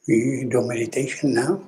We do meditation now.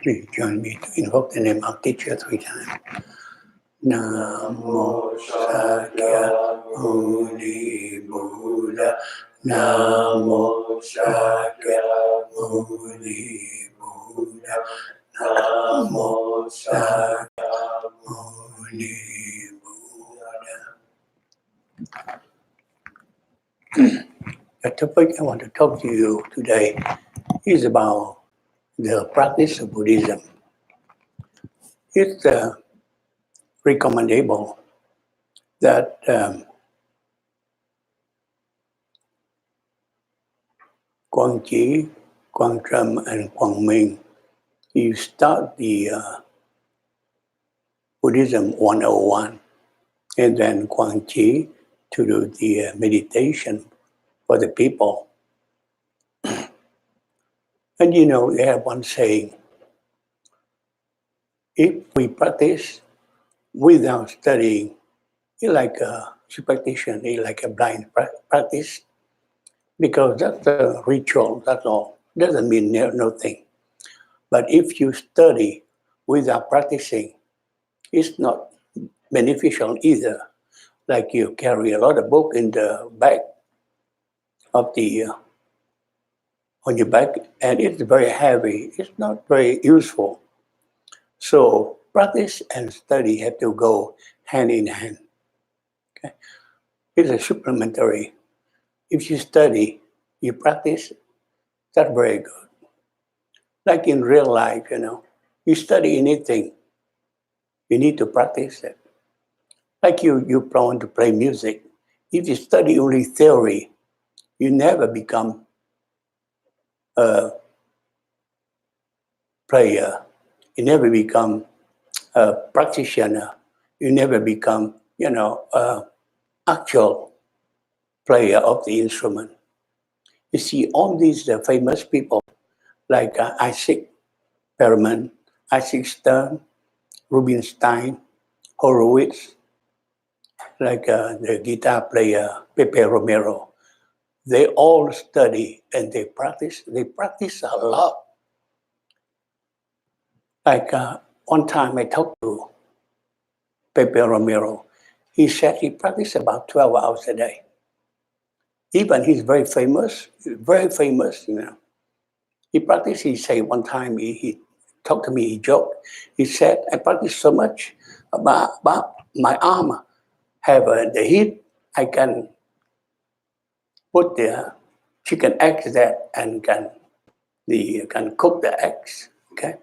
Please join me to invoke the name of teacher 3 times. Namo Sakya Muni Buddha. Namo Sakya Muni Buddha. Namo Sakya Muni Buddha. The topic I want to talk to you today is about the practice of Buddhism. It's recommendable that Quang Chi, Quang Trâm, and Quang Minh, you start the Buddhism 101, and then Quang Chi to do the meditation for the people. And you know, they have one saying, if we practice without studying, it's like a superstition, it's like a blind practice, because that's a ritual, that's all. Doesn't mean nothing. But if you study without practicing, it's not beneficial either. Like you carry a lot of book in the back of the on your back, and it's very heavy. It's not very useful. So practice and study have to go hand in hand. Okay? It's a supplementary. If you study, you practice, that's very good. Like in real life, you know, you study anything, you need to practice it. Like you want to play music. If you study only theory, you never become a player. You never become a practitioner. You never become, actual player of the instrument. You see, all these famous people like Isaac Perelman, Isaac Stern, Rubinstein, Horowitz, like the guitar player Pepe Romero, they all study and they practice. They practice a lot. Like one time I talked to Pepe Romero. He said he practiced about 12 hours a day. Even he's very famous, you know. He practiced, he said one time, he talked to me, he joked. He said, I practice so much about my arm have the heat, I can put the chicken eggs there and can cook the eggs, okay?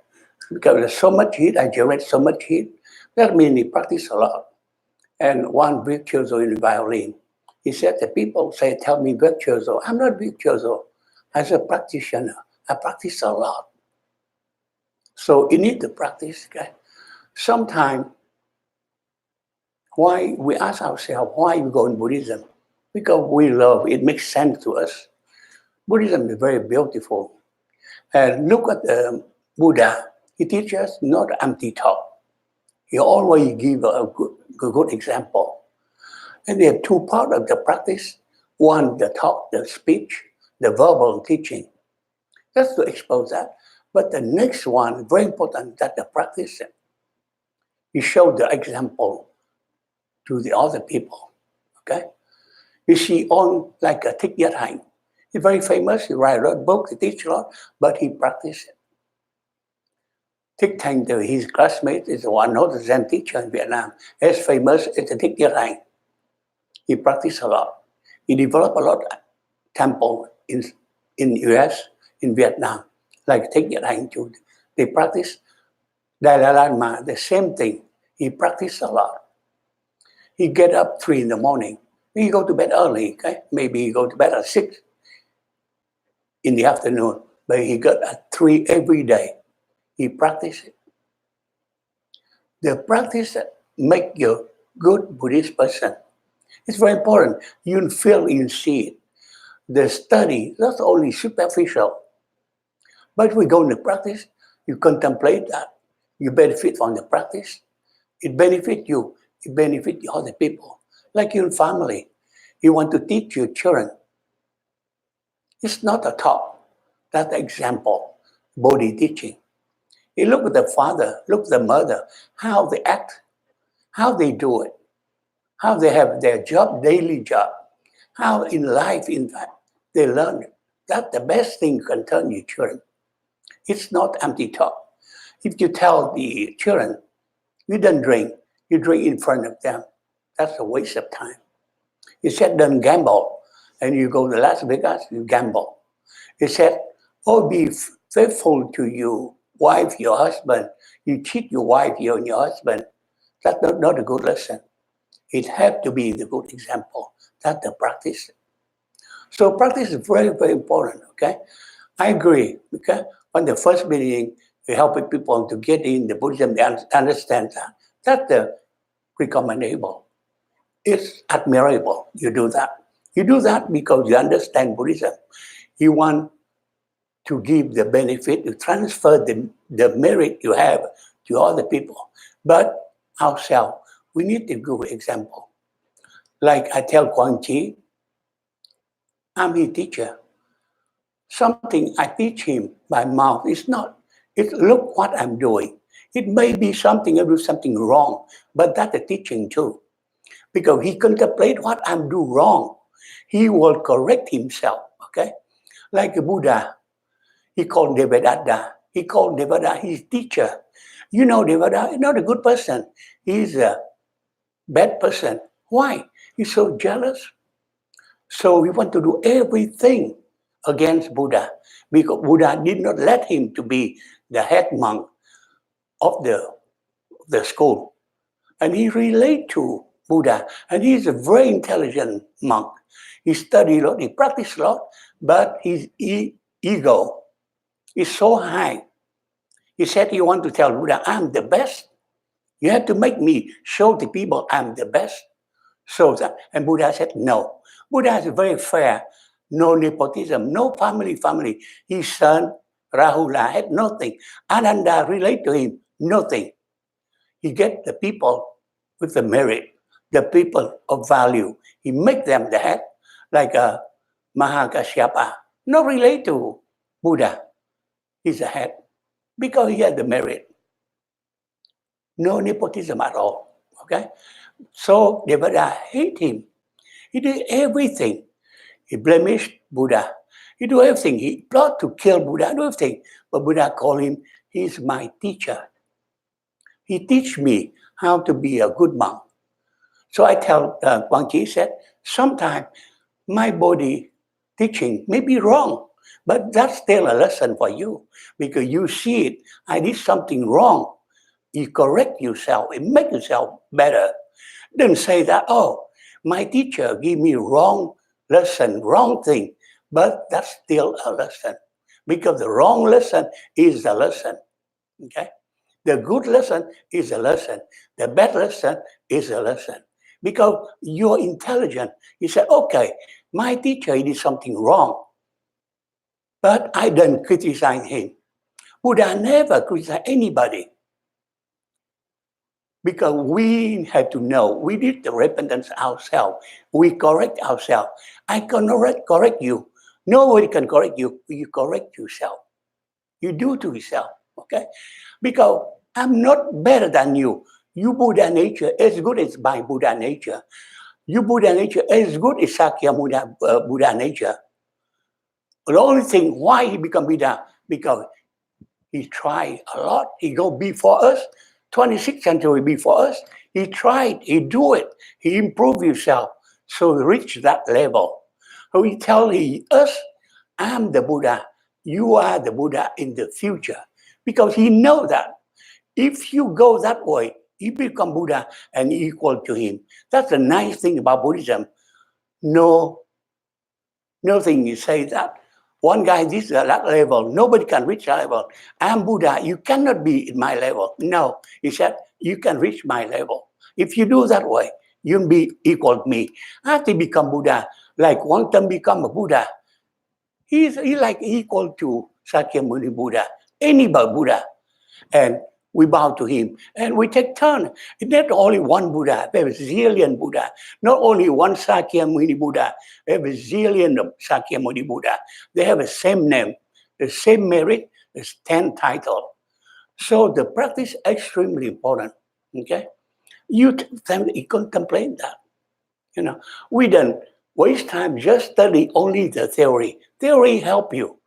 Because there's so much heat, I generate so much heat. That means he practiced a lot. And one virtuoso in violin, he said, the people tell me virtuoso. I'm not virtuoso. As a practitioner, I practice a lot. So you need to practice, okay? Sometimes, why we ask ourselves, why we go in Buddhism? Because we love, it makes sense to us. Buddhism is very beautiful. And look at the Buddha. He teaches us not empty talk. He always gives a good example. And there are two parts of the practice. One, the talk, the speech, the verbal teaching. Just to expose that. But the next one, very important, that the practice. You show the example to the other people. Okay? You see, on like a Thich. He's very famous. He writes a lot of books, he teaches a lot, but he practices it. Thich, his classmate, is one of the Zen teacher in Vietnam. As famous as the Thich. He practiced a lot. He developed a lot of temple in US, in Vietnam, like Thich too. They practice. Dalai Lama, the same thing. He practiced a lot. He get up 3 in the morning. He go to bed early, okay? Maybe he go to bed at 6 in the afternoon, but he got at 3 every day. He practiced it. The practice make you a good Buddhist person. It's very important. You feel, you see it. The study, that's only superficial. But we go into practice, you contemplate that. You benefit from the practice. It benefits you. It benefits the other people. Like your family. You want to teach your children. It's not a talk. That's the example. Bodhi teaching. You look at the father, look at the mother, how they act, how they do it, how they have their job, daily job, how in life, in fact, they learn it. That's the best thing you can tell your children. It's not empty talk. If you tell the children, you don't drink, you drink in front of them, that's a waste of time. You said, don't gamble, and you go to Las Vegas, you gamble. You said, oh, be faithful to your wife, your husband. You cheat your wife, you and your husband. That's not a good lesson. It has to be the good example. That's the practice. So practice is very, very important, okay? I agree, okay? On the first beginning, we helping people to get in the Buddhism, they understand that. That's the recommendable. It's admirable you do that. You do that because you understand Buddhism. You want to give the benefit, to transfer the merit you have to other people. But ourselves, we need to give example. Like I tell Quang, I'm his teacher. Something I teach him by mouth is not. It's look what I'm doing. It may be something I do something wrong, but that's a teaching too. Because he contemplate what I'm doing wrong. He will correct himself, okay? Like a Buddha, he called Devadatta. He called Devadatta his teacher. You know Devadatta is not a good person. He's a bad person. Why? He's so jealous. So we want to do everything against Buddha because Buddha did not let him to be the head monk of the school. And he relate to Buddha, and he's a very intelligent monk. He studied a lot, he practiced a lot, but his ego is so high. He said, you want to tell Buddha, I'm the best. You have to make me show the people I'm the best. So that, and Buddha said, no. Buddha is very fair. No nepotism, no family. His son, Rahula, had nothing. Ananda relate to him, nothing. He get the people with the merit, the people of value. He make them the head, like a Mahakashyapa. No relate to Buddha. He's the head because he had the merit. No nepotism at all. Okay? So Devadatta hate him. He did everything. He blemished Buddha. He do everything. He plot to kill Buddha, do everything. But Buddha called him, he's my teacher. He teach me how to be a good monk. So I tell Quang Chi said, sometimes my body teaching may be wrong, but that's still a lesson for you because you see it. I did something wrong. You correct yourself and make yourself better. Don't say that, oh, my teacher gave me wrong lesson, wrong thing, but that's still a lesson because the wrong lesson is a lesson. Okay? The good lesson is a lesson. The bad lesson is a lesson. Because you're intelligent. You say, okay, my teacher did something wrong, but I don't criticize him. Buddha never criticize anybody. Because we have to know, we did the repentance ourselves. We correct ourselves. I cannot correct you. Nobody can correct you. You correct yourself. You do to yourself, okay? Because I'm not better than you. You Buddha nature as good as my Buddha nature. You Buddha nature as good as Sakya Buddha nature. The only thing why he become Buddha, because he tried a lot. He go before us, 26th century before us. He tried, he do it, he improved himself. So he reached that level. So he tell us, I'm the Buddha. You are the Buddha in the future. Because he know that if you go that way, you become Buddha and equal to him. That's the nice thing about Buddhism. No, nothing you say that. One guy, this is that level. Nobody can reach that level. I'm Buddha. You cannot be in my level. No, he said, you can reach my level. If you do that way, you'll be equal to me. After you become Buddha, like one time become a Buddha, he's like equal to Sakyamuni Buddha, any Buddha. And we bow to him and we take turn. It's not only one Buddha, there is a zillion Buddha. Not only one Sakyamuni Buddha, there is a zillion Sakyamuni Buddha. They have the same name, the same merit, the same title. So the practice is extremely important. Okay, you contemplate that. We don't waste time just study only the theory. Theory help you.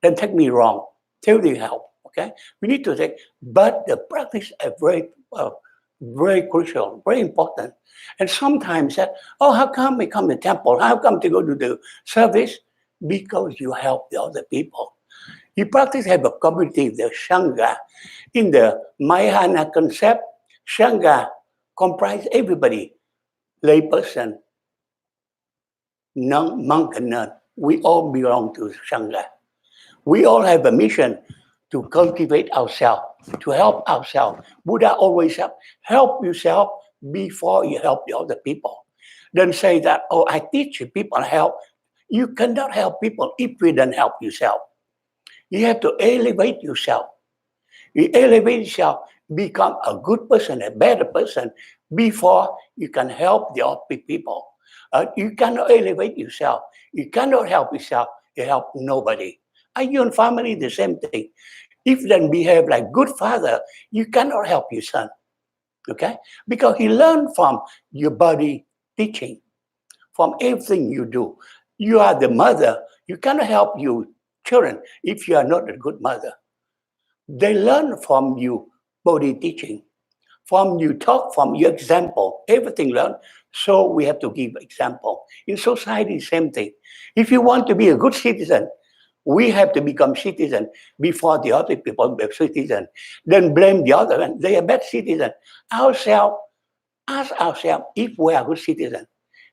Don't take me wrong. Theory help. Okay, we need to take, but the practice is very crucial, very important. And sometimes that, oh, how come we come to the temple? How come to go to the service? Because you help the other people. You practice have a community, the Sangha. In the Mahayana concept, Sangha comprise everybody, layperson, monk and nun. We all belong to Sangha. We all have a mission to cultivate ourselves, to help ourselves. Buddha always said, help yourself before you help the other people. Don't say that, oh, I teach people help. You cannot help people if you don't help yourself. You have to elevate yourself. You elevate yourself, become a good person, a better person, before you can help the other people. You cannot elevate yourself. You cannot help yourself. You help nobody. And your family, the same thing. If then behave like good father, you cannot help your son. Okay? Because he learned from your body teaching, from everything you do. You are the mother. You cannot help your children if you are not a good mother. They learn from you body teaching, from you talk, from your example. Everything learned. So we have to give example. In society, same thing. If you want to be a good citizen, we have to become citizen before the other people be citizen. Then blame the other one. They are bad citizen. Ourselves, ask ourselves if we are good citizen.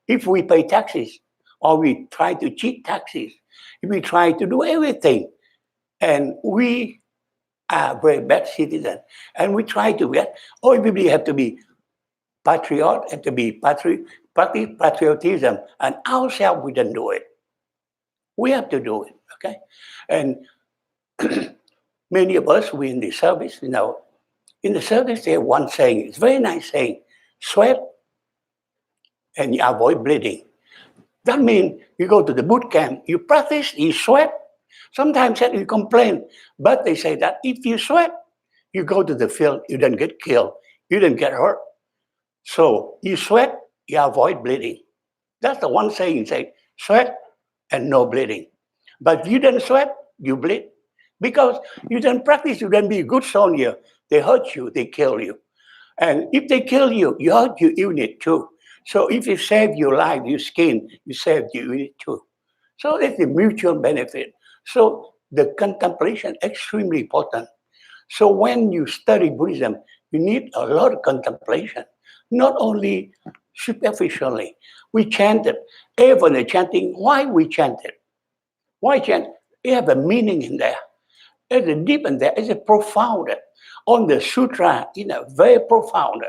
If we pay taxes, or we try to cheat taxes, if we try to do everything, and we are very bad citizen, and we try to get, oh, everybody have to be patriot, have to be patriotism, and ourselves we don't do it. We have to do it, okay? And many of us, we in the service, in the service, they have one saying, it's very nice saying, sweat and you avoid bleeding. That means you go to the boot camp, you practice, you sweat. Sometimes you complain, but they say that if you sweat, you go to the field, you don't get killed, you don't get hurt. So you sweat, you avoid bleeding. That's the one saying, say, sweat and no bleeding. But if you don't sweat, you bleed. Because you don't practice, you don't be a good soldier. They hurt you, they kill you. And if they kill you, you hurt your unit too. So if you save your life, your skin, you save your unit too. So it's a mutual benefit. So the contemplation is extremely important. So when you study Buddhism, you need a lot of contemplation, not only superficially. We chanted, even the chanting, why we chanted? Why chant? It have a meaning in there. There's a deep in there. It's a profound. On the sutra, very profound.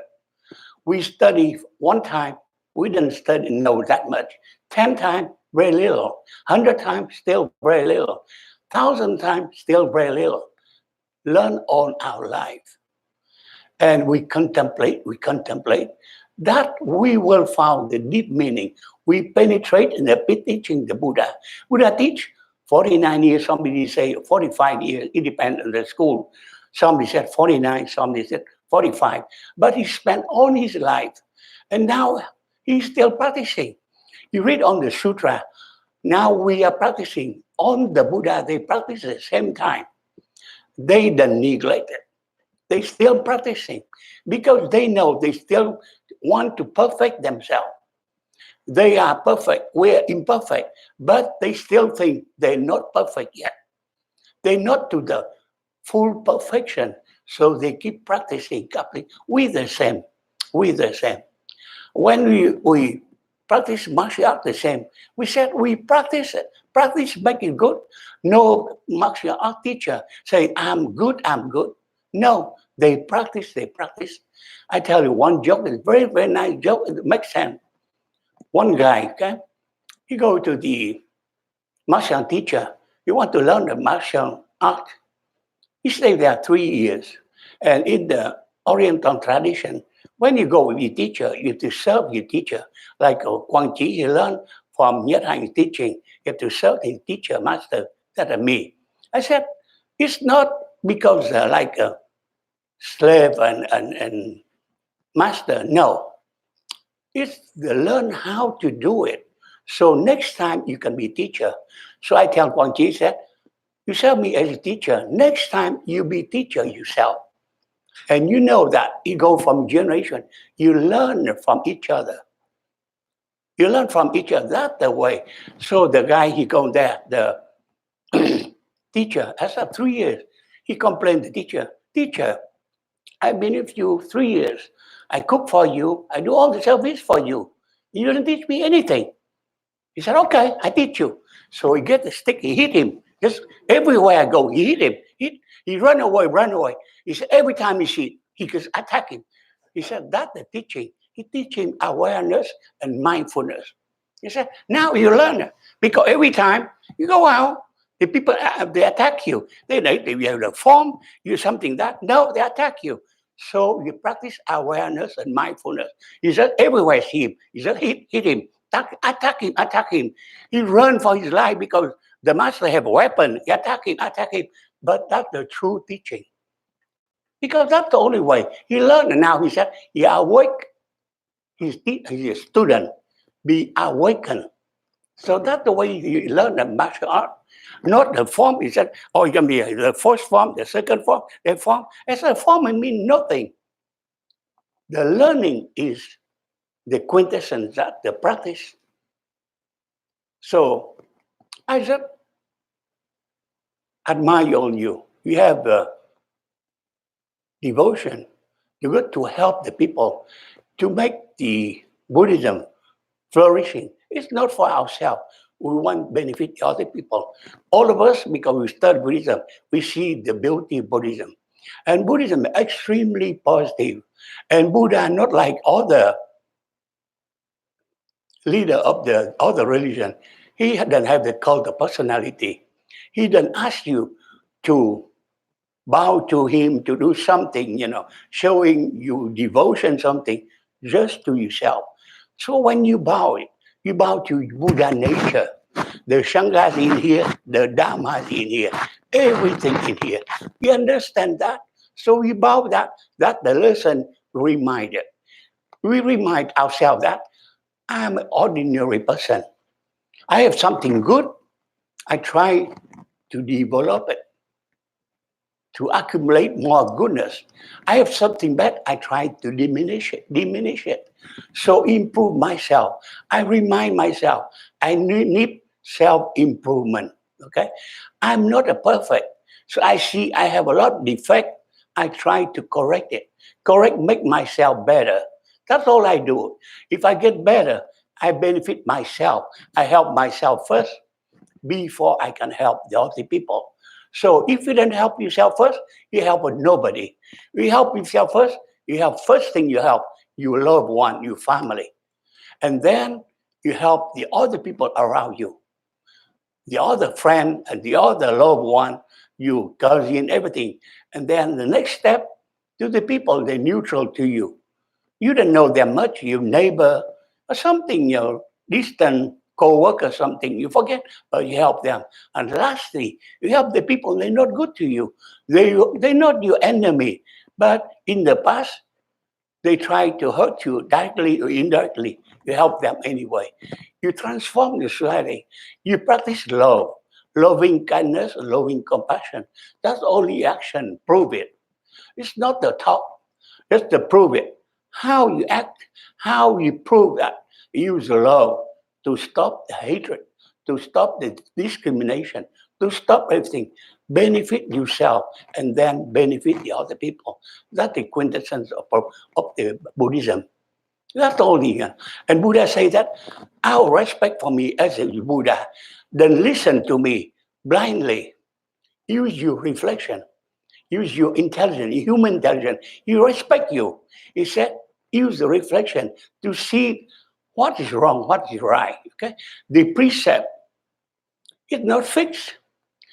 We study one time, we didn't study know that much. 10 times, very little. 100 times, still very little. 1,000 times, still very little. Learn all our life. And we contemplate. That we will find the deep meaning. We penetrate in the teaching the Buddha. Buddha teach 49 years, somebody say 45 years, it depends on the school. Somebody said 49, somebody said 45. But he spent all his life. And now he's still practicing. You read on the sutra, now we are practicing. On the Buddha, they practice at the same time. They don't neglect it. They still practicing because they know they still want to perfect themselves. They are perfect, we're imperfect, but they still think they're not perfect yet. They're not to the full perfection, so they keep practicing coupling with the same. When we practice martial art the same, we said we practice it. Practice make it good. No martial art teacher say, I'm good. No, they practice. I tell you one joke, it's very, very nice joke, it makes sense. One guy, okay, he go to the martial teacher. You want to learn the martial art. He stayed there 3 years. And in the Oriental tradition, when you go with your teacher, you have to serve your teacher. Like Quang, he learned from Nhất Hạnh teaching. You have to serve his teacher, master. That is me. I said, it's not because slave and master. No, it's to learn how to do it. So next time you can be teacher. So I tell Quang said, you serve me as a teacher. Next time you be teacher yourself. And you know that you go from generation, you learn from each other. You learn from each other. That's the way. So the guy, he go there, the teacher, after 3 years, he complained to teacher, teacher, I've been with you 3 years. I cook for you. I do all the service for you. You didn't teach me anything. He said, okay, I teach you. So he get the stick, he hit him. Just everywhere I go, he hit him. He run away, run away. He said, every time he see, he just attack him. He said, that's the teaching. He teach him awareness and mindfulness. He said, now you learn it. Because every time you go out, the people, they attack you. They have a form, you something that, no, they attack you. So you practice awareness and mindfulness. He said, everywhere see him. He said, hit him. Attack him, attack him. He run for his life because the master have a weapon. He attack him, attack him. But that's the true teaching. Because that's the only way. He learned and now he said, he awake. He's a student. Be awakened. So that's the way you learn the martial art. Not the form. He said, oh, you can be the first form, the second form, the form. As a form, it means nothing. The learning is the quintessence, that the practice. So I just admire on you. You have devotion. You got to help the people to make the Buddhism flourishing. It's not for ourselves. We want to benefit the other people. All of us, because we study Buddhism, we see the beauty of Buddhism. And Buddhism is extremely positive. And Buddha, not like other leader of the other religion, he doesn't have the cult of personality. He doesn't ask you to bow to him, to do something, showing you devotion, something, just to yourself. So when you bow to Buddha nature. The Sangha is in here, the Dharma is in here, everything in here. You understand that? So we bow that the lesson reminded. We remind ourselves that I'm an ordinary person. I have something good. I try to develop it, to accumulate more goodness. I have something bad. I try to diminish it. So improve myself. I remind myself, I need self-improvement. Okay? I'm not a perfect. So I see I have a lot of defect. I try to correct it. Make myself better. That's all I do. If I get better, I benefit myself. I help myself first before I can help the other people. So if you don't help yourself first, you help nobody. You help yourself first, you help first thing you help, your loved one, your family. And then you help the other people around you. The other friend and the other loved one, you cousin, everything. And then the next step to the people, they're neutral to you. You don't know them much, your neighbor or something, your distant co-worker, something, you forget, but you help them. And lastly, you help the people, they're not good to you. They're not your enemy, but in the past, they try to hurt you directly or indirectly. You help them anyway. You transform the society. You practice love, loving kindness, loving compassion. That's only action, prove it. It's not the talk, just to prove it. How you act, how you prove that. Use love to stop the hatred, to stop the discrimination, to stop everything. Benefit yourself and then benefit the other people. That's the quintessence of the Buddhism. That's all here. And Buddha say that, our respect for me as a Buddha, then listen to me blindly. Use your reflection. Use your intelligence, human intelligence. He respect you. He said, use the reflection to see what is wrong, what is right. Okay? The precept is not fixed.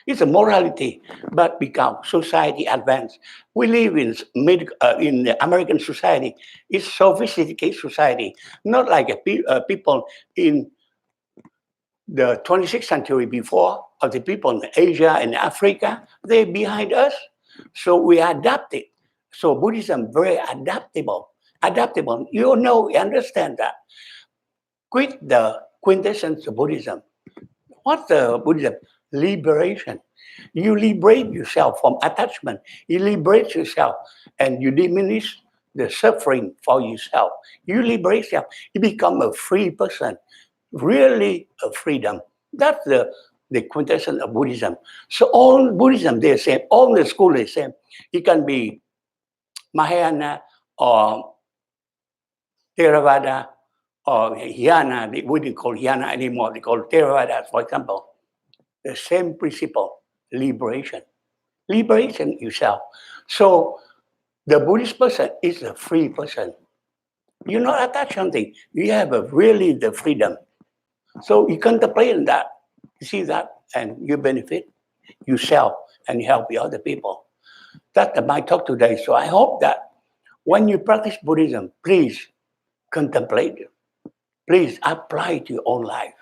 It's a morality, but because society advanced. We live in the American society. It's sophisticated society, not like people in the 26th century before, of the people in Asia and Africa. They're behind us. So we adapted. So Buddhism very adaptable. Adaptable. You know, you understand that. Quit the quintessence of Buddhism. What's the Buddhism? Liberation. You liberate yourself from attachment. You liberate yourself and you diminish the suffering for yourself. You liberate yourself. You become a free person. Really a freedom. That's the quintessence of Buddhism. So all Buddhism, they're same. All the school is same. It can be Mahayana or Theravada or Hyana. We didn't call Hyana anymore. They call Theravada, for example. The same principle, liberation. Liberation yourself. So the Buddhist person is a free person. You're not attached to something. You have really the freedom. So you contemplate on that. You see that and you benefit yourself and you help the other people. That's my talk today. So I hope that when you practice Buddhism, please contemplate it. Please apply it to your own life.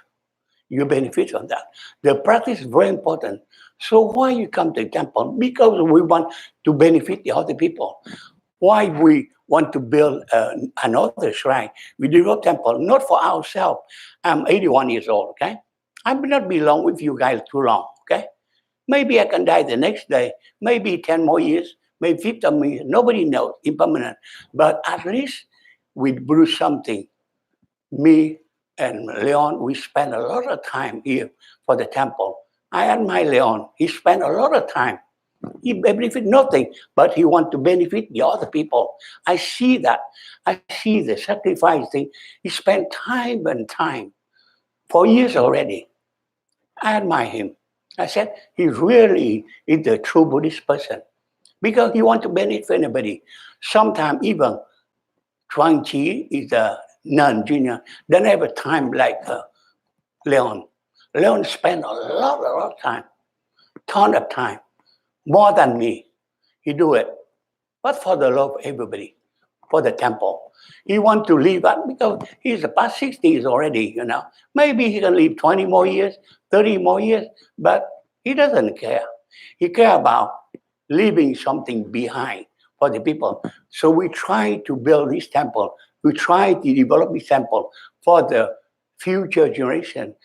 You benefit from that. The practice is very important. So why you come to the temple? Because we want to benefit the other people. Why we want to build another shrine? We develop temple not for ourselves. I'm 81 years old. Okay, I will not be long with you guys too long. Okay, maybe I can die the next day. Maybe 10 more years. Maybe 15 more years. Nobody knows. Impermanent. But at least we do something. Me and Leon, we spend a lot of time here for the temple. I admire Leon. He spent a lot of time. He benefit nothing, but he want to benefit the other people. I see that. I see the sacrifice thing. He spent time and time for years already. I admire him. I said, he really is the true Buddhist person because he want to benefit anybody. Sometimes even Quang is a non-junior. Don't have a time like Leon. Leon spent a lot of time, ton of time, more than me. He do it, but for the love of everybody, for the temple. He want to live out because he's past 60s already, you know. Maybe he can live 20 more years, 30 more years, but he doesn't care. He care about leaving something behind for the people. So we try to build this temple. We try to develop this temple for the future generation.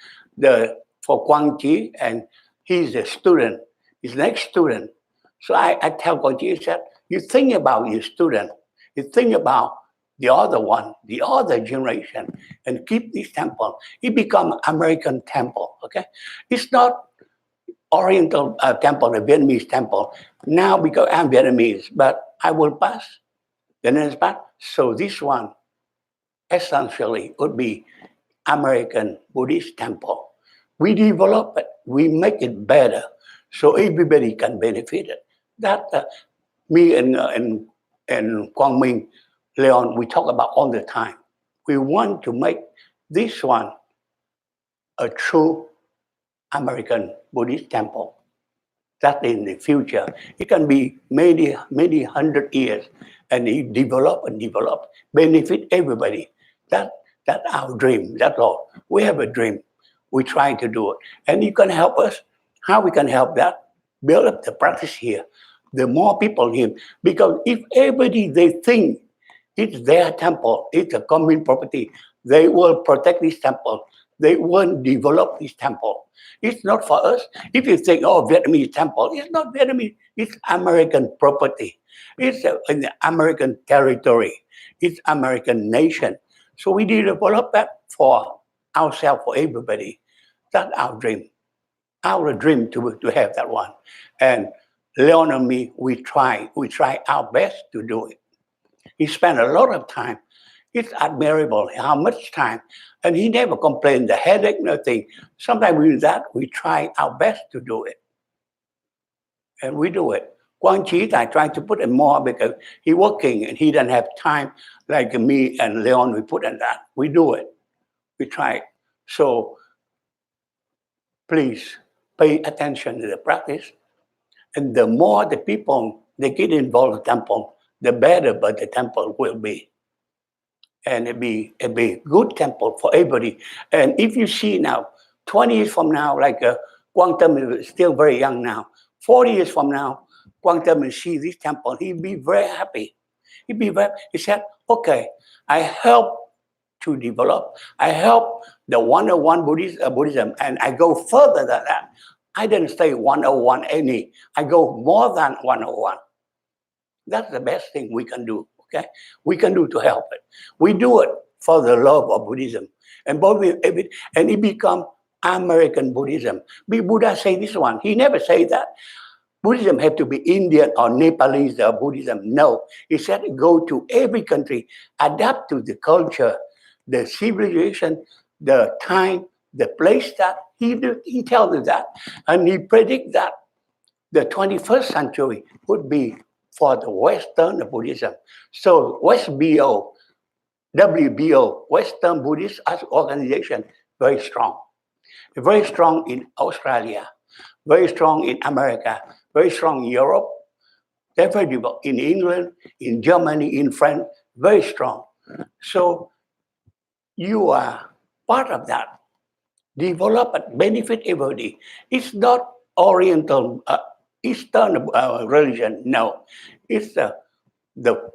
For Quang, and he's a student, his next student. So I tell Quang, I said, you think about your student, you think about the other one, the other generation, and keep this temple. It become American temple, okay? It's not Oriental temple, the Vietnamese temple. Now because I'm Vietnamese, but I will pass the next part. So this one essentially would be American Buddhist temple. We develop it, we make it better, so everybody can benefit it. That me and Quang Minh, Leon, we talk about all the time. We want to make this one a true American Buddhist temple. That in the future, it can be many hundred years, and it develop and develop, benefit everybody. That's our dream. That's all. We have a dream. We try to do it, and you can help us. How we can help that? Build up the practice here. The more people here, because if everybody they think it's their temple, it's a common property, they will protect this temple. They won't develop this temple. It's not for us. If you think, oh, Vietnamese temple, it's not Vietnamese. It's American property. It's in the American territory. It's American nation. So we develop that for ourselves, for everybody. That's our dream. Our dream to have that one. And Leon and me, we try our best to do it. He spent a lot of time. It's admirable how much time. And he never complained, the headache, nothing. Sometimes we do that, we try our best to do it. And we do it. Quang Chi, I try to put in more because he's working and he doesn't have time like me and Leon, we put in that. We do it. We try it. So please pay attention to the practice. And the more the people, they get involved in the temple, the better but the temple will be. And it'll be a good temple for everybody. And if you see now, 20 years from now, like Quang Tâm is still very young now. 40 years from now, Quang came and see this temple, he'd be very happy. He said, okay, I help to develop. I help the 101 Buddhism, and I go further than that. I didn't say 101 any. I go more than 101. That's the best thing we can do. Okay, we can do to help it. We do it for the love of Buddhism, and it become American Buddhism. Buddha say this one. He never say that Buddhism have to be Indian or Nepalese Buddhism. No, he said go to every country, adapt to the culture, the civilization, the time, the place that he tells us that, and he predict that the 21st century would be for the Western Buddhism. So WBO, WBO, Western Buddhist Organization, very strong in Australia, very strong in America, very strong in Europe, very developed in England, in Germany, in France, very strong. So you are part of that. Develop and benefit everybody. It's not Oriental, Eastern religion. No, it's the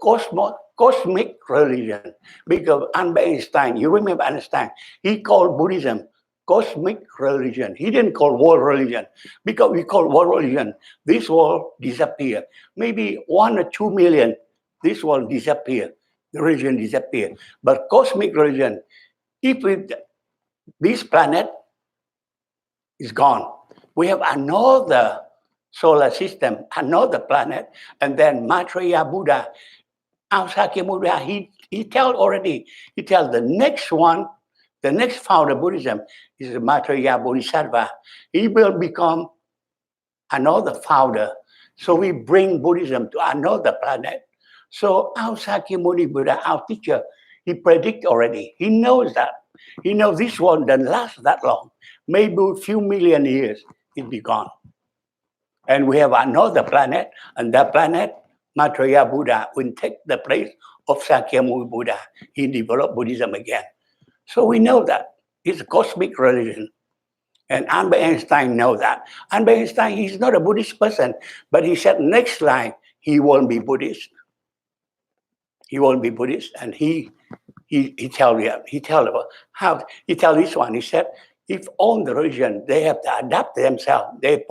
cosmic religion. Because Einstein, you remember Einstein, he called Buddhism cosmic religion. He didn't call world religion. Because we call world religion, this world disappear. Maybe 1 or 2 million, this world disappear. The religion disappear. But cosmic religion, this planet is gone, we have another solar system, another planet, and then Maitreya Buddha, Aosakya Buddha, he tell the next one, the next founder of Buddhism is Maitreya Bodhisattva. He will become another founder. So we bring Buddhism to another planet. So Aosakya Muni Buddha, our teacher, he predict already. He knows that. He knows this one doesn't last that long. Maybe a few million years, it'll be gone. And we have another planet, and that planet, Maitreya Buddha, will take the place of Sakyamuni Buddha. He developed Buddhism again. So we know that. It's a cosmic religion. And Albert Einstein knows that. Albert Einstein, he's not a Buddhist person, but he said next life, he won't be Buddhist. He won't be Buddhist, and he tell this one. He said, if all the religion they have to adapt themselves, they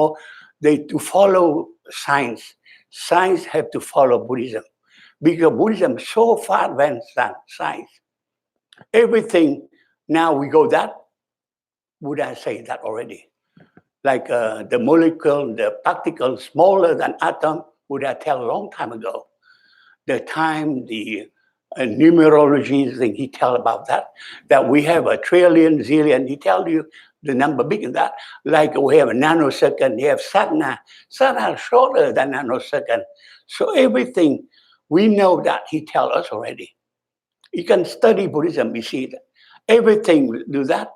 to follow science. Science have to follow Buddhism, because Buddhism is so far advanced than science. Everything now we go that Buddha say that already. Like the molecule, the particle smaller than atom, Buddha tell a long time ago. The time, the numerology thing, he tell about that we have a trillion, zillion, he tell you the number big in that. Like we have a nanosecond, you have satna. Satna is shorter than nanosecond. So everything, we know that he tell us already. You can study Buddhism, you see that. Everything do that,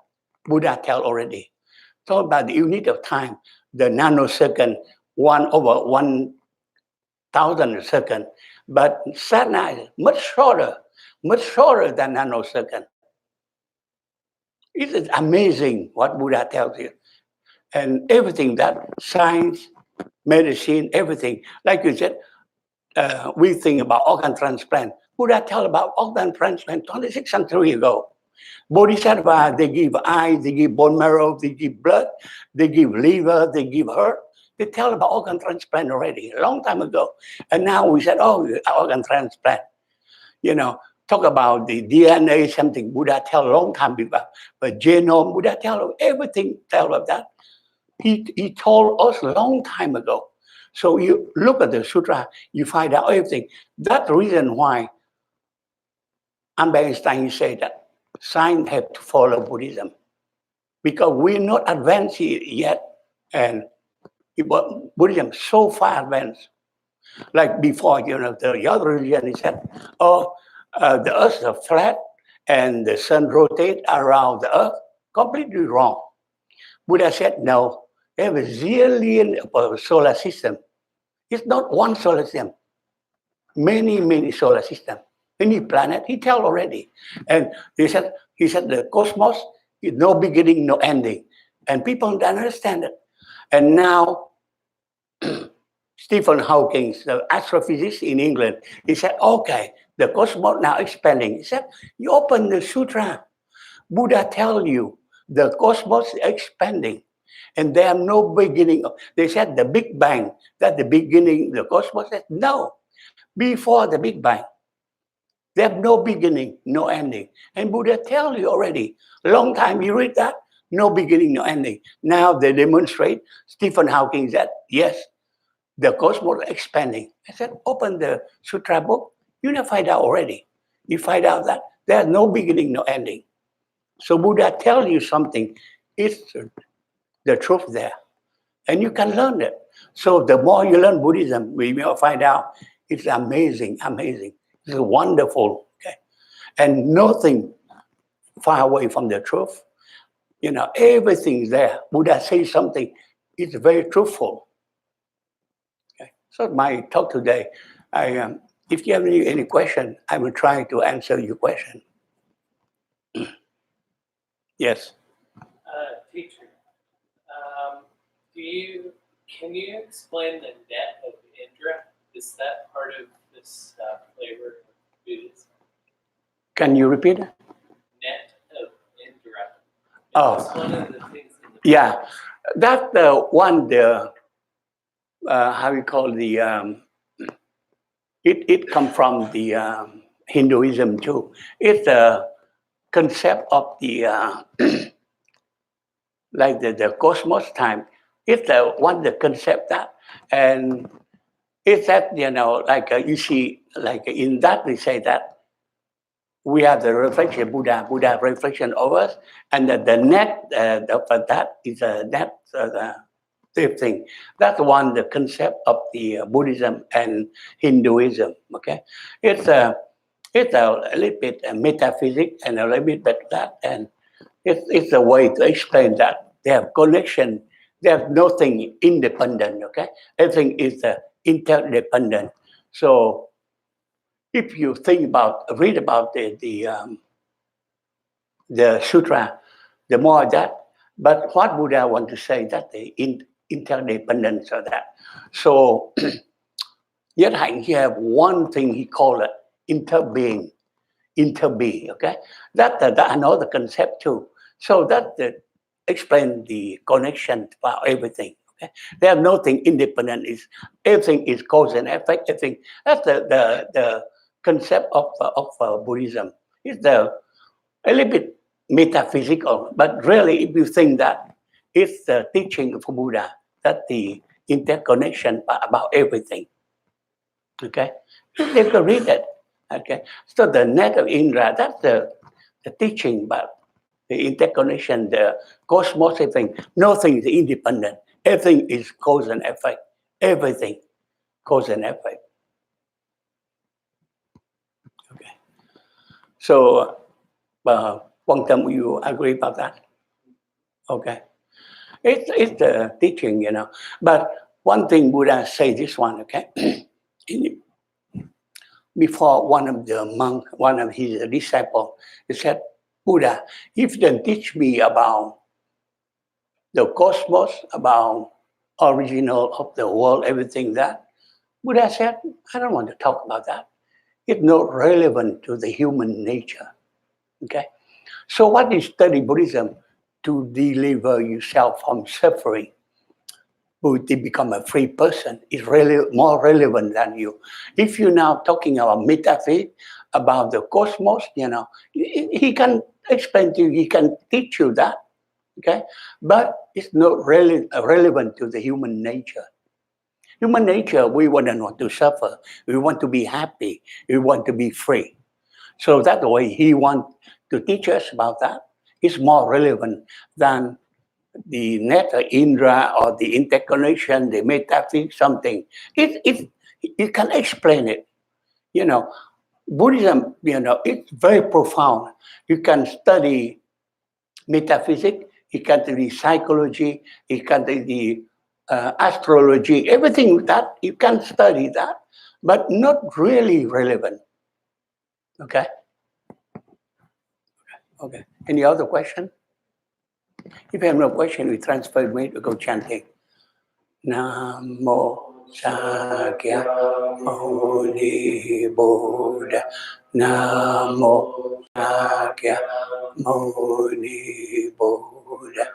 Buddha tell already. Talk about the unit of time, the nanosecond, 1/1000 second. But satna is much shorter than nanosecond. It is amazing what Buddha tells you. And everything that science, medicine, everything. Like you said, we think about organ transplant. Buddha tell about organ transplant 26 centuries ago. Bodhisattva, they give eye, they give bone marrow, they give blood, they give liver, they give heart. They tell about organ transplant already, a long time ago. And now we said, oh, organ transplant. Talk about the DNA, something Buddha tell a long time before. But genome, Buddha tell everything, tell of that. He told us a long time ago. So you look at the sutra, you find out everything. That's the reason why Albert Einstein said that science have to follow Buddhism. Because we're not advanced yet. And Buddhism is so far advanced. Like before, the other religion, he said, the earth is flat and the sun rotates around the earth. Completely wrong. Buddha said, no, they have a zillion solar system. It's not one solar system. Many solar systems. Many planet, he tell already. And he said the cosmos is no beginning, no ending. And people don't understand it. And now, Stephen Hawking, the astrophysicist in England, he said, okay, the cosmos now expanding. He said, you open the sutra, Buddha tell you the cosmos is expanding and there are no beginning. They said the Big Bang, that the beginning, the cosmos said, no, before the Big Bang. They have no beginning, no ending. And Buddha tell you already, long time you read that, no beginning, no ending. Now they demonstrate, Stephen Hawking said, yes, the cosmos expanding. I said, open the sutra book, you will find out already. You find out that there's no beginning, no ending. So Buddha tell you something, it's the truth there. And you can learn it. So the more you learn Buddhism, we will find out it's amazing, amazing. It's wonderful. Okay? And nothing far away from the truth. You know, everything's there. Buddha says something, it's very truthful. Okay? So my talk today, if you have any question, I will try to answer your question. Yes. Teacher, can you explain the net of Indra? Is that part of this flavor of Buddhism? Can you repeat? Net of Indra. Oh. It's one of the things in the Yeah, that's the one. How you call the? It come from the Hinduism too. It's a concept of the like the cosmos time. It's the one the concept that, and it's that like you see like in that we say that we have the reflection Buddha reflection of us, and the net of that is a net. Same thing. That's one the concept of the Buddhism and Hinduism. Okay, it's a little bit metaphysics and a little bit that, and it's a way to explain that they have connection. They have nothing independent. Okay, everything is interdependent. So if you read about the sutra, the more that. But what Buddha want to say that the interdependence of that. So Yet Hạnh he have one thing he called it interbeing, okay? That's another concept too. So that explain the connection about everything. Okay? They have nothing independent. Is everything is cause and effect. Everything. That's the concept of Buddhism. It's a little bit metaphysical, but really, if you think that it's the teaching of Buddha that the interconnection about everything. Okay, they can read it. Okay, so the net of Indra, that's the teaching about the interconnection, the cosmos, everything. Nothing is independent. Everything is cause and effect. Everything, cause and effect. Okay, so Quang Tâm, you agree about that? Okay, it's the teaching, But one thing Buddha say this one, okay. Before one of the monk, one of his disciples, he said, Buddha, if you can teach me about the cosmos, about original of the world, everything that, Buddha said, I don't want to talk about that. It's not relevant to the human nature. Okay? So what is study Buddhism? To deliver yourself from suffering. To become a free person is really more relevant than you. If you're now talking about metaphysics, about the cosmos, he can explain to you, he can teach you that, okay? But it's not really relevant to the human nature. Human nature, we want not to suffer. We want to be happy. We want to be free. So that's the way he wants to teach us about that. It's more relevant than the net Indra or the interconnection, the metaphysics, something. You can explain it. Buddhism, it's very profound. You can study metaphysics, you can study psychology, you can study astrology, everything that, you can study that, but not really relevant. Okay? Okay. Any other question? If you have no question, we transfer me to go chanting. Namo Sakyamuni Buddha. Namo Sakyamuni Buddha.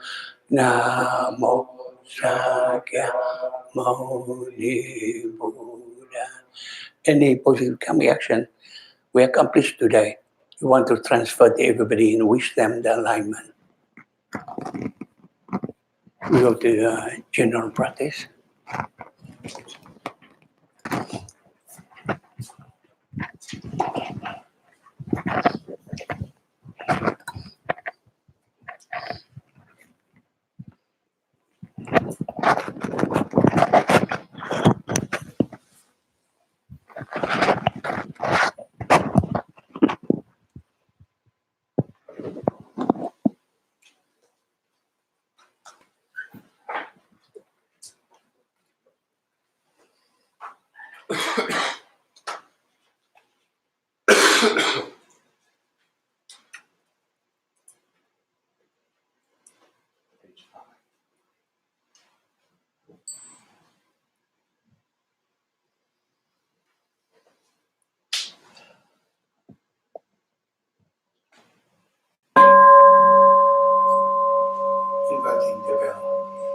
Namo Sakyamuni Buddha. Any positive karmic action we accomplished today, we want to transfer to everybody and wish them the alignment. We go to the general practice. Invoking the bell.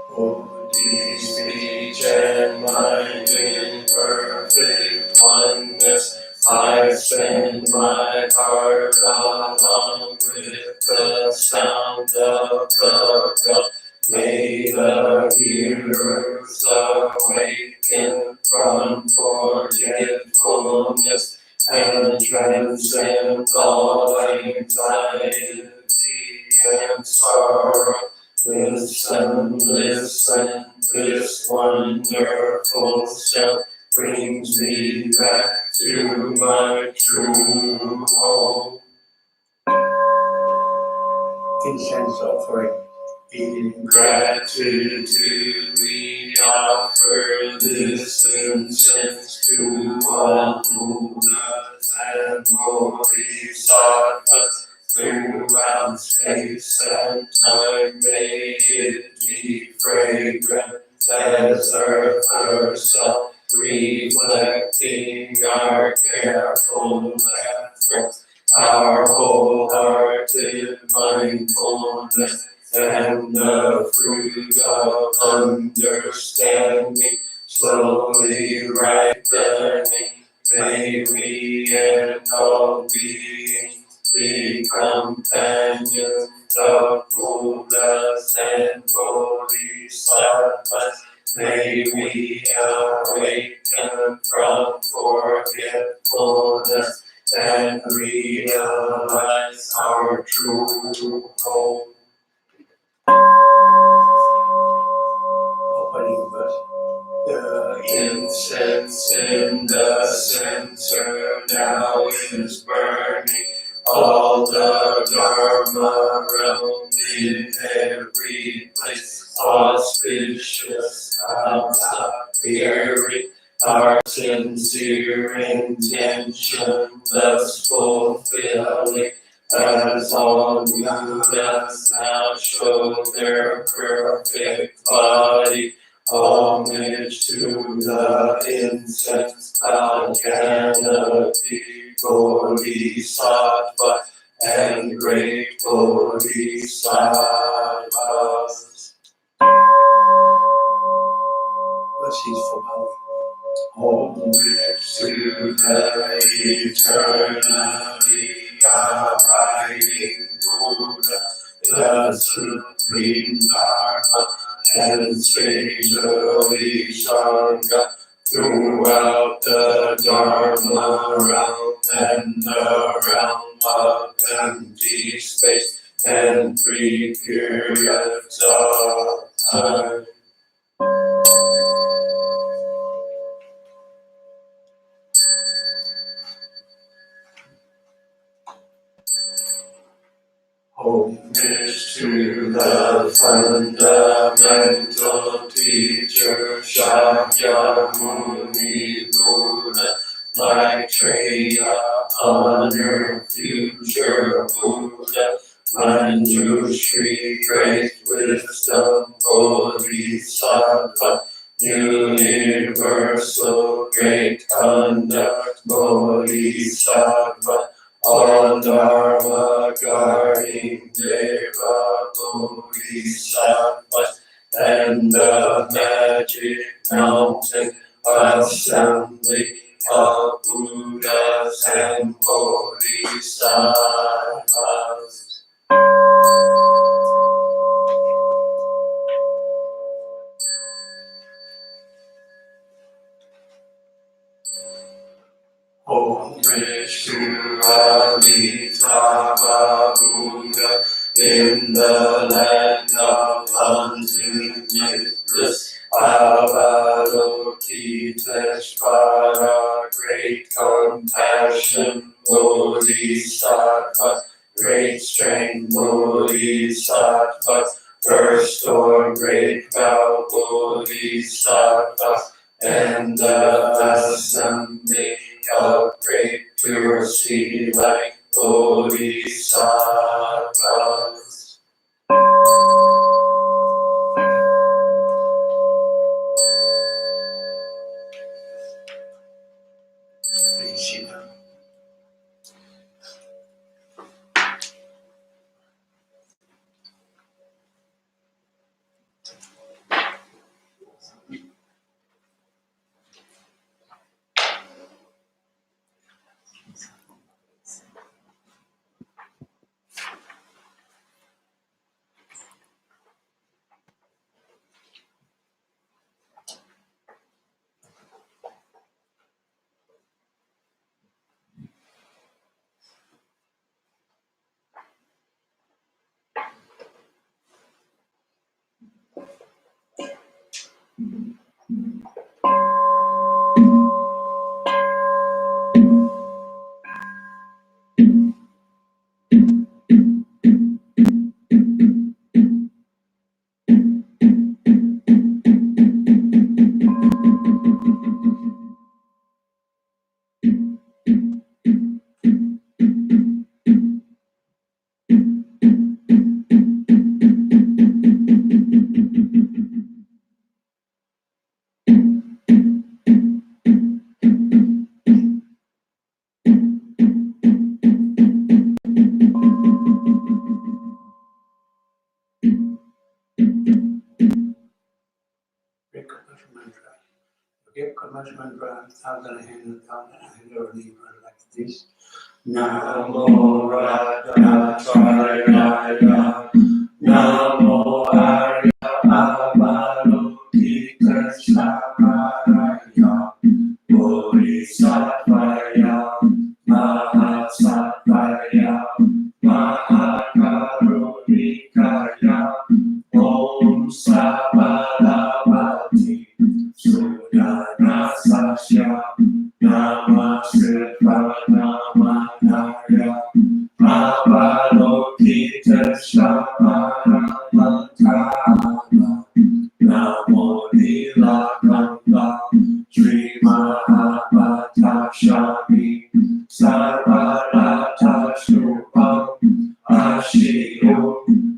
Holy speech and mind in perfect oneness, I spend my heart along with the sound of the bell. May the hearers awaken from forgetfulness and transcend all anxiety and sorrow. Listen, listen, this wonderful self brings me back to my true home. Incense offering. In gratitude we offer this incense to all Buddhas and Bodhisattvas throughout space and time. May it be fragrant as earth herself, reflecting our careful efforts, our wholehearted mindfulness, and the fruit of understanding slowly ripening. May we and all beings be companions of Buddhas and Bodhisattvas. May we awaken from forgetfulness and realize our true home. Opening verse. The incense in the censer now is burning. All the Dharma realm in every place, auspicious clouds appearing. Our sincere intention thus fulfilling, as all Buddhas now show their perfect body. Homage to the incense cloud canopy, Bodhisattva and great Bodhisattvas. Blessings for Bali. Homage to the eternally abiding Buddha, the supreme Dharma and sagely Sangha, throughout the Dharma realm and the realm of empty space and 3 periods of time. Homage to the fundamental teacher Shakyamuni Buddha, Maitreya, honor future Buddha, Manjushri, great wisdom Bodhisattva, new universal great conduct, Bodhisattva, all dharma guarding Deva Bodhisattva, and the magic mountain assembly of Buddhas and Bodhisattvas. Om Vishnu Amitabha Buddha in the land of unlimited bliss. Avalokiteshvara, great compassion, Bodhisattva, great strength, Bodhisattva, first or great vow, Bodhisattva, and the assembly of great purity like Bodhisattvas. Please sit down. Give commercial mantra, 1,000 hands, 1,000 hands, or like this. Namo Radhanatharaya, Namo Arya Avalokiteshvaraya, Bodhisattvaya, Mahasattvaya, Mahakarunikaya, Om Sabbalavati, Sudana Sasya, Namaskriva Namanaya, Avalokiteshvaraya, Namo Nilakamba, Sri Mahavatashami, Sarvarata Shupam, Ashiyo,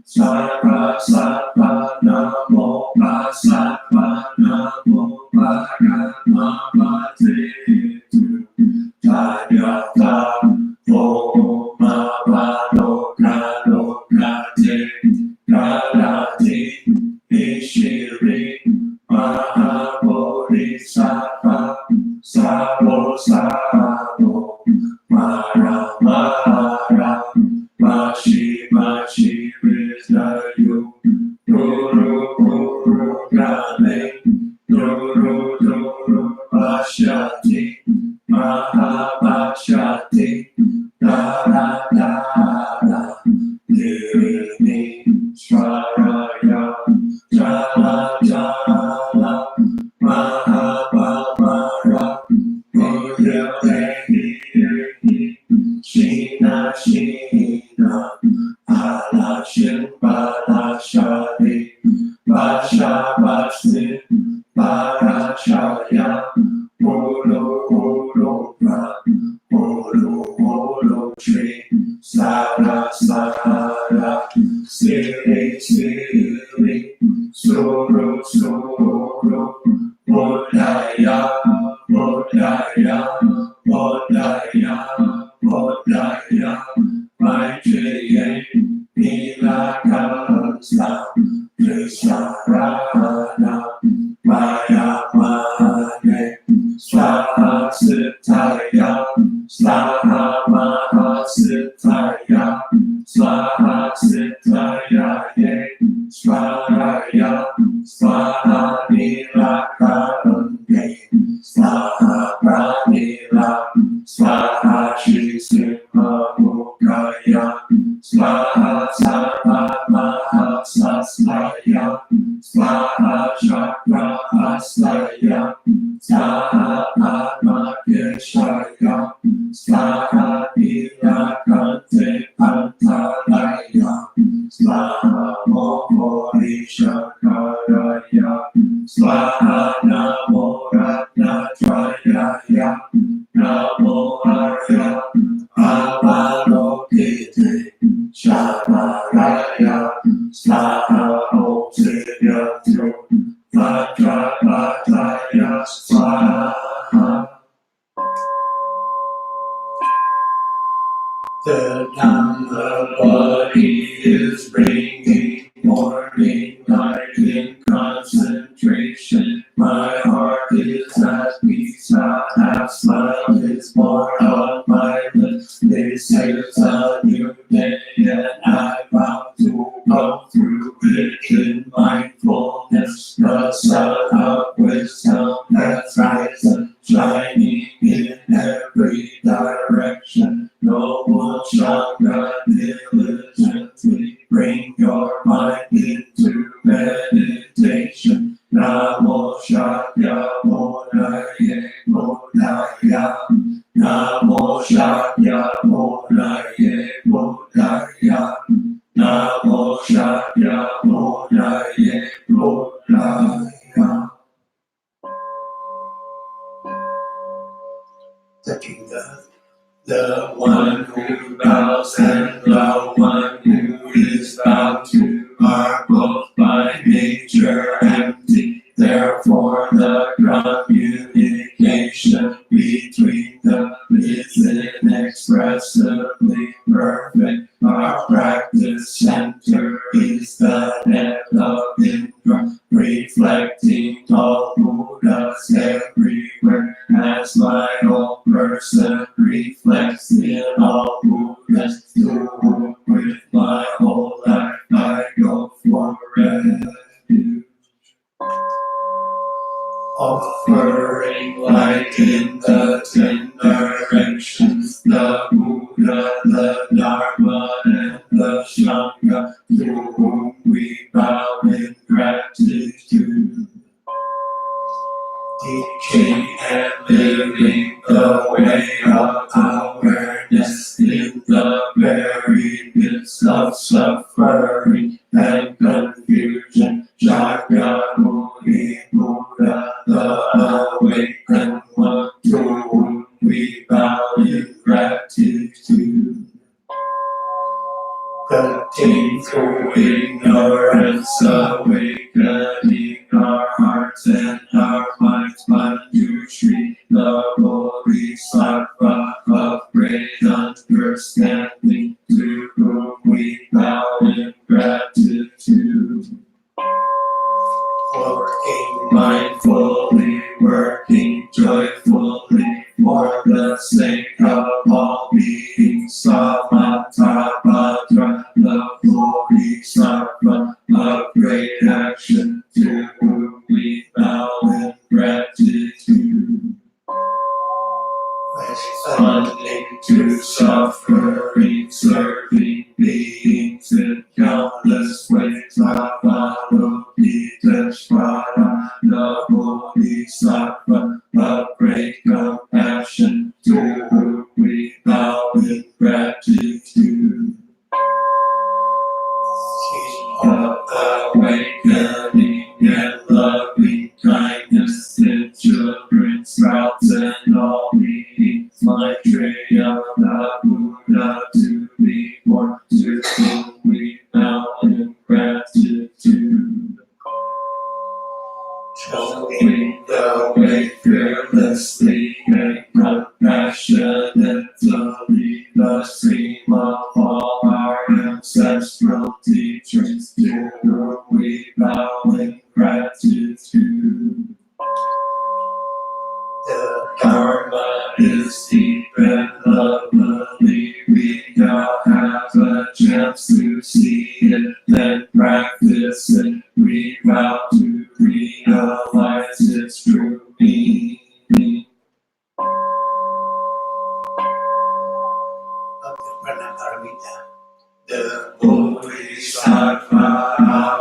Sarvasattva Namo Asattva Namo Bhagavate Tanyata Om Avalokaloka Karati Nishiri Mahabodhisattva Savo Savo Mara Mara Mashi Mashi Vizdayu Guru Guru Grame Guru Guru Vashyati Mahabhashyati Dara Dara Nirni Swaraya Jala Jala Mahabhamara Mudyadehi Shina Shina Alashin Balashadi Vasha Vasti Parashaya Ulu Ulu Pra Ulu Ulu Shri Sara Sara Siri Siri Suru Suru Siddhaya, Swaha Siddhaya Ye, Swaraya, Swaha Nilakaranye, Swaha Pranila, Swaha Shri Simha Mukaya, Swaha Sarva Mahasasaya, Swaha Chakra Astaya, Swaha Padma Keshaya, Swaha Nilakante Pantalaya, Swaha Mohori Shakaraya, Swaha Namo Ratnatrayaya, Namo Arya Avalokite Shamaraya, Swaha Om Siddhyatru Vajravataya Swaha. The Dhamma body is bringing morning light in concentration. My heart is at peace, a half smile is born on my lips. This is a new day and I vow to go through it in mindfulness. The sun of wisdom has risen, shining in every direction. Noble Shanga, diligently bring your mind into meditation. Namo Shakya Monaye Modaya. Namo Shakya Monaye Modaya. Namo Shakya Monaye Modaya. Touching the one who bows and the one who is bowed to are both by nature empty. Therefore, the communication between them is inexpressibly perfect. Our practice center is the net of Indra, reflecting all Buddhas everywhere. As my own person reflects in all Buddhas, to whom with my whole life I go for refuge. Offering light in the 10 directions, the Buddha, the Dharma, and the Sangha, to whom we bow in gratitude. Teaching and living the way of awareness in the very midst of suffering and confusion. Shakyamuni Buddha, the awakened one, to whom we bow in gratitude. Cutting through ignorance, awakening our hearts and our minds, Manjushri, the Bodhisattva of great understanding, to whom we bow in gratitude. Working mindfully, working joyfully, for the sake of all beings, Samatha Bhadra, the Bodhisattva of great action, to whom we bow in gratitude. Responding to suffering, serving beings in countless ways, Avalokiteshvara, the Bodhisattva of great compassion, to whom we bow in gratitude. Awakening and loving kindness in children, sprouts, and all beings, Maitreya, the Buddha to be born, to whom we bow in gratitude. Showing the way fearlessly and compassionately, the stream of all our ancestral teachers, to whom we bow in gratitude. The Dharma is deep and lovely regarded. have a chance to see it, then practice it. We vow to realize its true meaning. Of the Pranaparamita. The Bodhisattva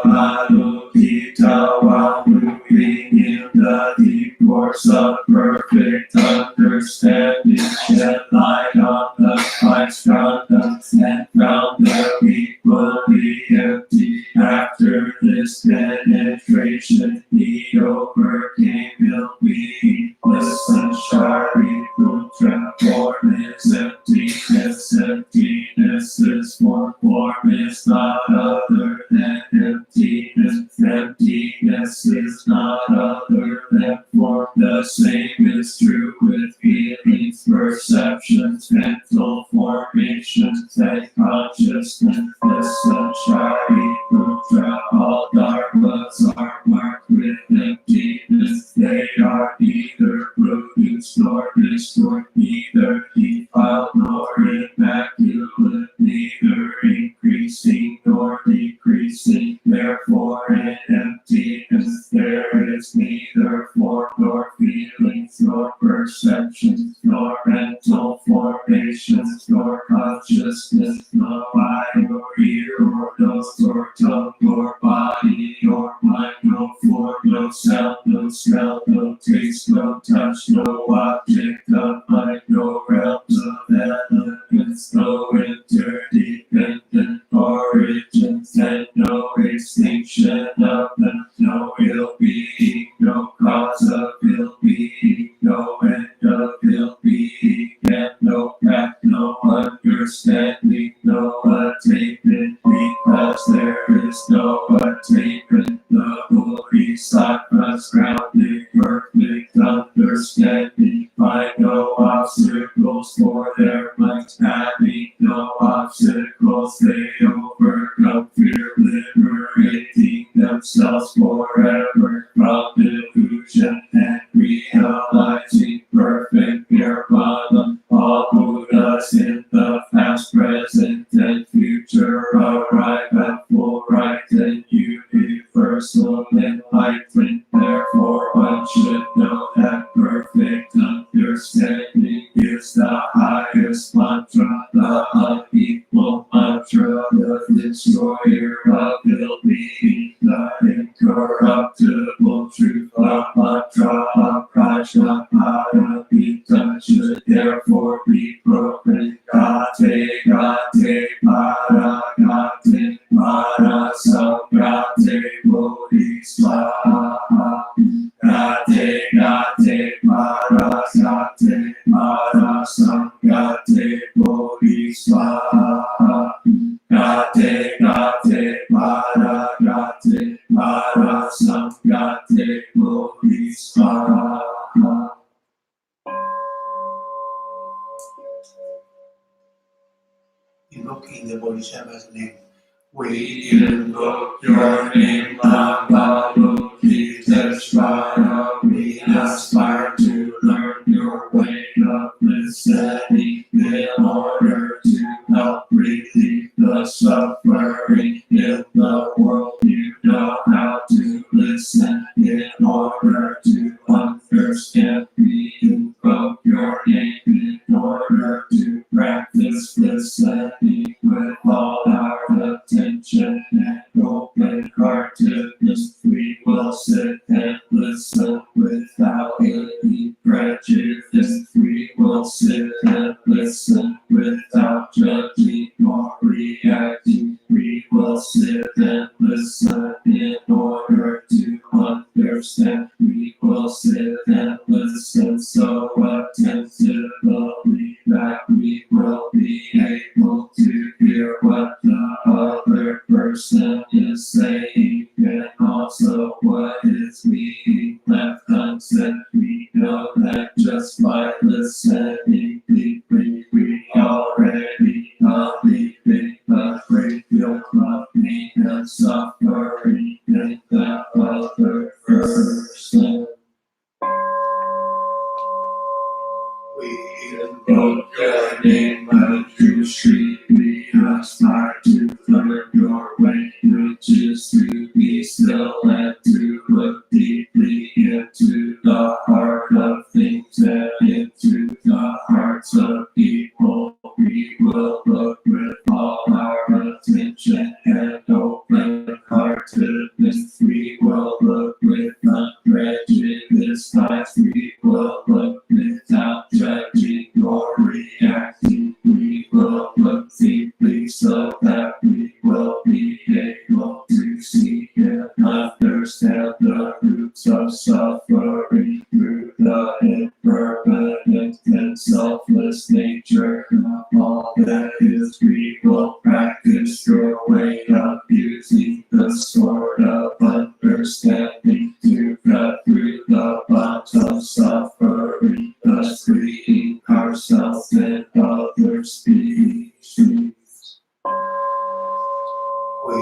Avalokita, while moving in the deep course of perfect understanding, shed light on the five skandhas and found them equally empty. After this penetration, he overcame ill-being. Listen, Shariputra, form is emptiness. Emptiness is form. Form is not other than emptiness. Emptiness is not other than form. The same is true with feelings, perceptions, mental formations, and consciousness. Listen, Shariputra, all dharmas are marked with emptiness. They are neither produced nor destroyed, neither defiled nor immaculate, neither increasing nor decreasing. Therefore, in emptiness there is neither form nor feelings, nor perceptions, nor mental formations, nor consciousness, no eye or ear or nose or tongue or body or mind, no form, no sound, no smell, no taste, no touch, no object of mind, no realms of elements, no interdependent origins, and no extinction of them, no ill-being, no cause of ill-being, no end of ill-being, and no path, no understanding, no attainment. Because there is no attainment, the Bodhisattva's grounded perfect understanding. Find no obstacles for their minds, having no obstacles they overcome fear, liberating themselves forever from illusion and realizing perfect nirvana. All Buddhas in the past, present, and future arrive at full right and universal enlightenment. Therefore, one should know that perfect understanding is the highest mantra, the unequal mantra, the destroyer of ill-being, the incorruptible truth, the mantra of Prajnaparamita should therefore be proclaimed. Gate, gate, para, gate, para, samgate, bodhisvaha. Gate, gate, para, gate, para, samgate, bodhisvaha. Gate, gate, para, gate, para, samgate, bodhisvaha. invoking the Bodhisattva's name. We invoke your name, Avalokiteshvara. We aspire to learn your way of listening in order to help relieve the suffering in the world. You know how to listen in order to understand. We invoke your name in order to practice listening with all our attention and open-heartedness. We will sit and listen without any prejudice. We will sit and listen without judging or reacting. We will sit and listen in order to understand. We will sit and listen so attentively that we will be able to hear what the other person is saying and also what is being left unsaid. We know that just by listening deeply, we already alleviate a great deal of pain and suffering in the other person. We Invoke your name, Manjushri. We attention and open-heartedness. We will look with unprejudiced eyes. We will look without judging or reacting. We will look deeply so that we will be able to see and understand the roots of suffering through the impermanent and selfless nature of all that is. We will practice your way of using the sword of understanding to cut through the bonds of suffering, thus freeing ourselves and other species. We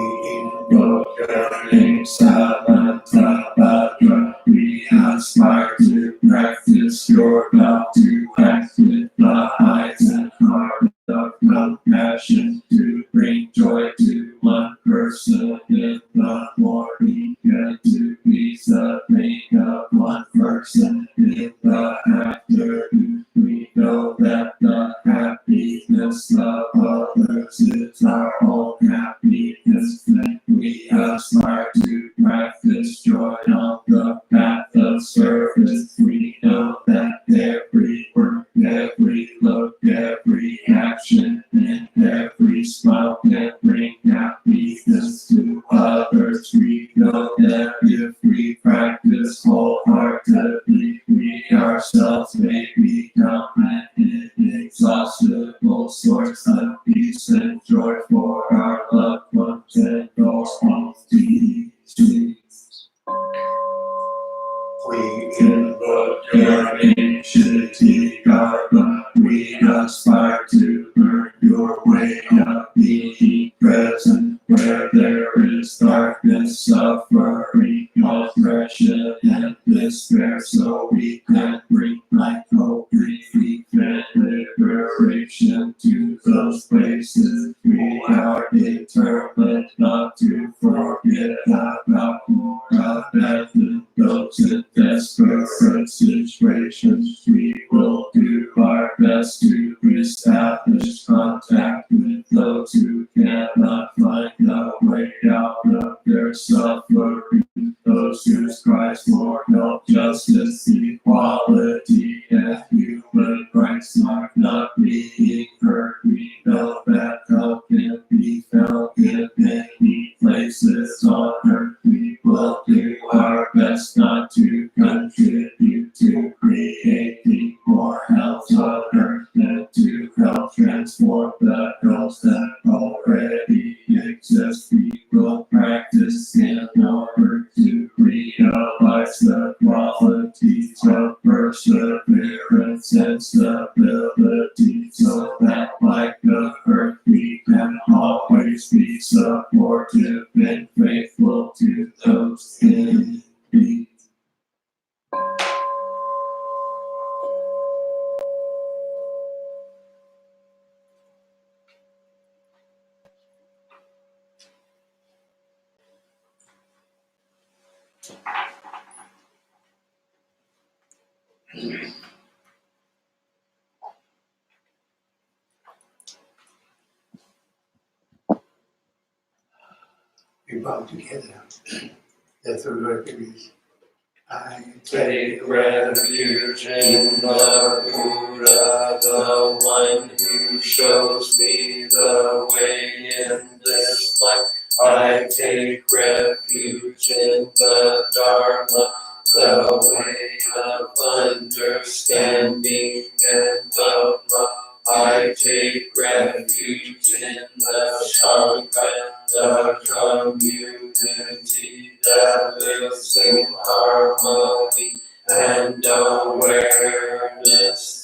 invoke your name, Samantabhadra. We aspire to practice your vow to act with the eyes and heart of compassion, to bring joy to one person in the morning and to ease the pain of one person in the afternoon. We know that the happiness of others is our own happiness, and we aspire to practice joy on the path of service. We know that every word, every look, every action, and every smile can bring happiness to others. We know that if we practice wholeheartedly, we ourselves may become an inexhaustible source of peace and joy for our loved ones and all species. We invoke your name, Shittigarbha. We aspire to learn your way of being present where there is darkness, suffering, oppression, and despair, so we can bring light, hope, relief, and liberation to those places. We are determined not to forget about or abandon those in desperate situations. We will do our best to establish contact with those who cannot find a way out of their suffering, those whose cries for help, justice, equality, and human rights are not being heard. We know that help can be found in many places on earth. We will do our best not to contribute to creating more help on earth and to help transform the helps that already exist. We will practice in order to realize the qualities of perseverance and stability, so that like the earth we can always be supportive and faithful to those in need. We bow together. The third word is I Take refuge in the Buddha, the one who shows me the way in this life. I take refuge in the Dharma, the way of understanding and Dhamma. I take refuge in the Sangha, the community that lives in harmony and awareness.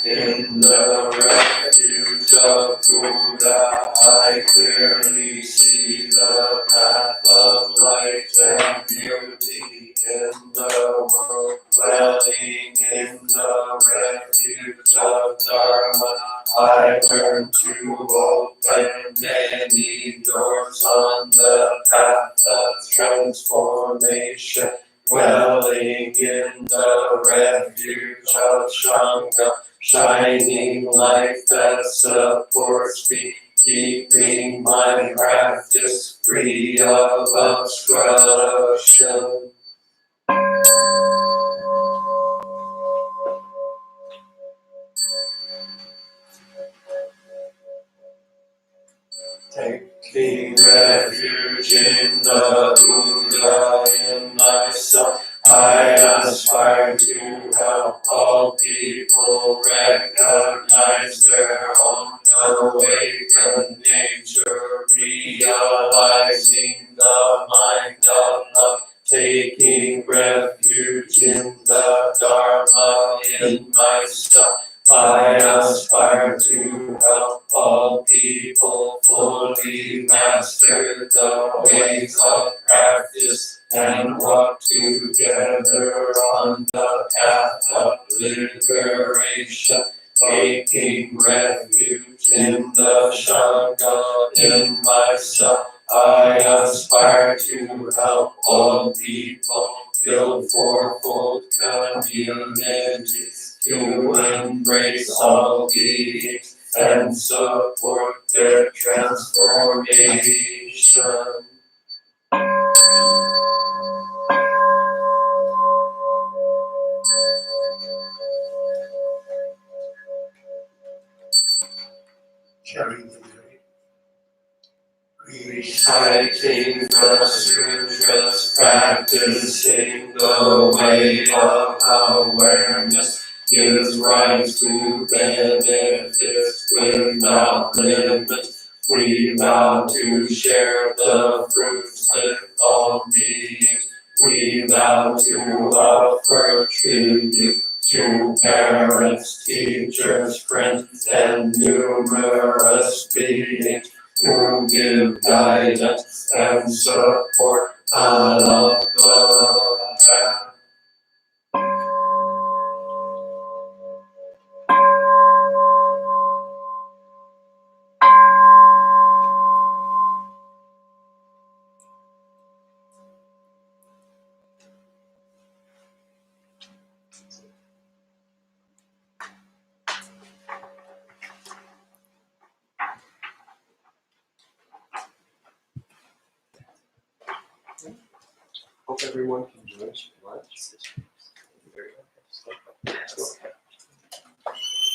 In the refuge of Buddha, I clearly see the path of light and beauty in the world. Dwelling in the refuge of Dharma, I learn to open many doors on the path of transformation, dwelling in the refuge of Shanga, shining light that supports me, keeping my practice free of obstruction. Taking refuge in the Buddha in myself, I aspire to help all people recognize their own awakened nature, realizing the mind of love, taking refuge in the Dharma in myself. I aspire to help all people fully master the ways of practice and walk together on the path of liberation, taking refuge in the Shanga in myself. I aspire to help all people build fourfold communities to embrace all beings and support their transformation. Sharing the Reciting the sutras, practicing the way of awareness, gives rise to benefits without limit. We vow to share the fruits with all beings. We vow to offer tribute to parents, teachers, friends, and numerous beings who give guidance and support along the path. Hope everyone can join us for lunch. Very much.